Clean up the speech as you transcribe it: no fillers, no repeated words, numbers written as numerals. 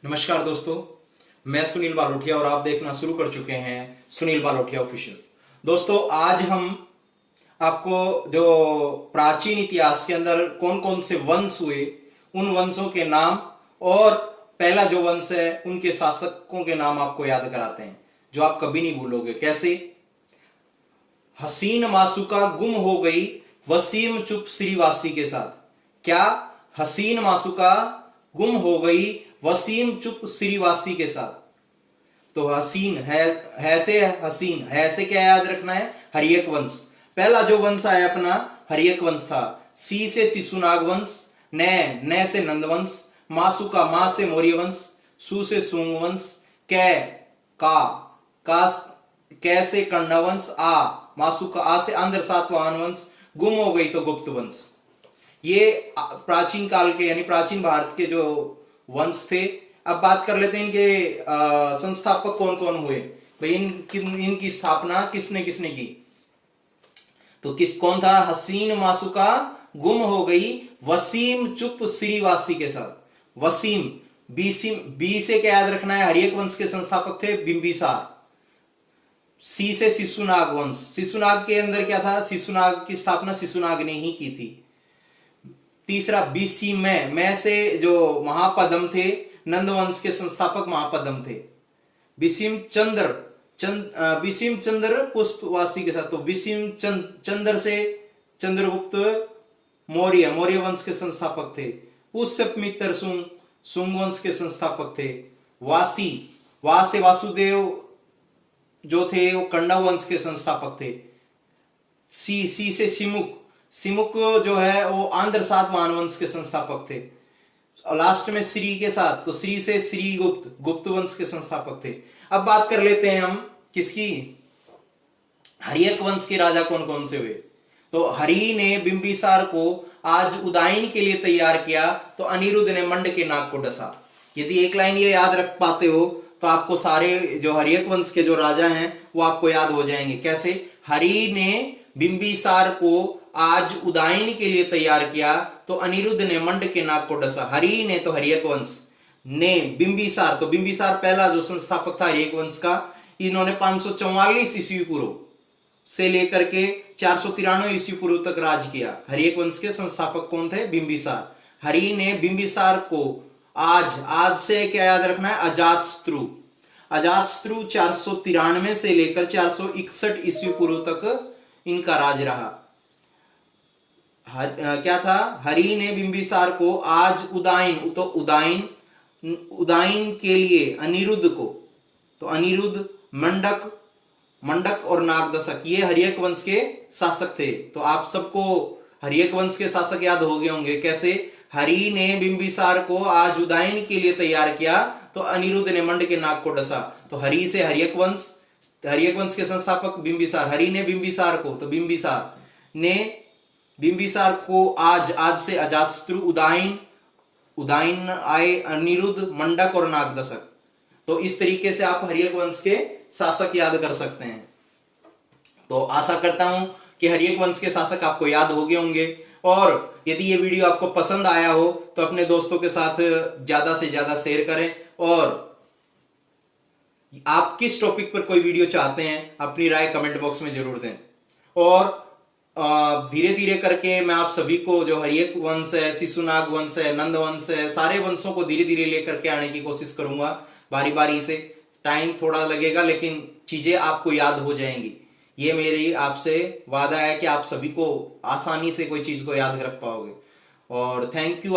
नमस्कार दोस्तों, मैं सुनील बालोटिया और आप देखना शुरू कर चुके हैं सुनील बालोटिया ऑफिशियल। दोस्तों, आज हम आपको जो प्राचीन इतिहास के अंदर कौन कौन से वंश हुए, उन वंशों के नाम और पहला जो वंश है उनके शासकों के नाम आपको याद कराते हैं, जो आप कभी नहीं भूलोगे। कैसे? हसीन मासूका गुम हो गई वसीम चुप श्रीवासी के साथ। क्या? हसीन मासूका गुम हो गई वसीम चुप श्रीवासी के साथ। तो हसीन है से हसीन है से क्या याद रखना है? हरियक वंश। पहला जो वंश आया अपना हरियक वंश था। सी से शिशुनाग वंश, न से नंद वंश, मासूका मां से मौर्य वंश, सु से सुंग वंश, कै से कण्व वंश, मासूका आ से आंध्र सातवाहन वंश, गुम हो गई तो गुप्त वंश। ये प्राचीन काल के यानी प्राचीन भारत के जो वंश थे। अब बात कर लेते हैं इनके संस्थापक कौन कौन हुए। भाई इनकी स्थापना किसने किसने की? तो कौन था? हसीन मासूका गुम हो गई वसीम चुप श्रीवासी के साथ। वसीम बी से क्या याद रखना है? हरियक वंश के संस्थापक थे बिंबिसार। सी से शिशुनाग वंश। शिशुनाग के अंदर क्या था? शिशुनाग की स्थापना शिशुनाग ने ही की थी। तीसरा बीसी मैं से जो महापद्म थे, नंद वंश के संस्थापक महापद्म थे। बिसिम चंद्र पुष्पवासी के साथ। तो बिसिम चंद्र से चंद्रगुप्त मौर्य वंश के संस्थापक थे। पुष्प मित्र सुंग वंश के संस्थापक थे। वा से वासुदेव जो थे वो कण्व वंश के संस्थापक थे। सी से सिमुक जो है वो आंध्र सातवाहन वंश के संस्थापक थे। और लास्ट में श्री के साथ, तो श्री से श्री गुप्त वंश के संस्थापक थे। अब बात कर लेते हैं हम किसकी? हरियक वंश के राजा कौन कौन से हुए। तो हरि ने बिंबिसार को आज उदायन के लिए तैयार किया, तो अनिरुद्ध ने मंड के नाक को डसा। यदि एक लाइन ये याद रख पाते हो तो आपको सारे जो हरियक वंश के जो राजा हैं वो आपको याद हो जाएंगे। कैसे? हरि ने बिंबिसार को आज उदायन के लिए तैयार किया, तो अनिरुद्ध ने मंड के नाक को डसा। हरि ने तो हरियक वंश ने बिंबिसार, तो बिंबिसार पहला जो संस्थापक था हरियक वंश का। इन्होंने 544 ईस्वी पूर्व से लेकर के 493 ईस्वी पूर्व तक राज किया। हरियक वंश के संस्थापक कौन थे? बिंबिसार। हरि ने बिंबिसार को आज से क्या याद रखना है? अजातशत्रु 493 से लेकर 461 ईस्वी पूर्व तक इनका राज रहा। क्या था? हरि ने बिंबिसार को आज उदायन के लिए अनिरुद्ध को, तो अनिरुद्ध मंडक और नागदशक ये हरियक वंश के शासक थे। तो आप सबको हरियक वंश के शासक याद हो गए होंगे। कैसे? हरि ने बिंबिसार को आज उदायन के लिए तैयार किया, तो अनिरुद्ध ने मंड के नाक को डसा। तो हरि से हरियक वंश के संस्थापक बिंबिसार। हरि ने बिंबिसार को, तो बिंबिसार को आज से अजातशत्रु, उदायन आए, अनिरुद्ध, मंडक और नागदशक। तो इस तरीके से आप हरियक वंश के शासक याद कर सकते हैं। तो आशा करता हूं कि हरियक वंश के शासक आपको याद हो गए होंगे। और यदि ये वीडियो आपको पसंद आया हो तो अपने दोस्तों के साथ ज्यादा से ज्यादा शेयर करें। और आप किस टॉपिक पर कोई वीडियो चाहते हैं अपनी राय कमेंट बॉक्स में जरूर दें। और धीरे धीरे करके मैं आप सभी को जो हरियक वंश है, शिशुनाग वंश है, नंद वंश है, सारे वंशों को धीरे धीरे लेकर के आने की कोशिश करूंगा। बारी बारी से टाइम थोड़ा लगेगा, लेकिन चीजें आपको याद हो जाएंगी। ये मेरी आपसे वादा है कि आप सभी को आसानी से कोई चीज को याद रख पाओगे। और थैंक यू।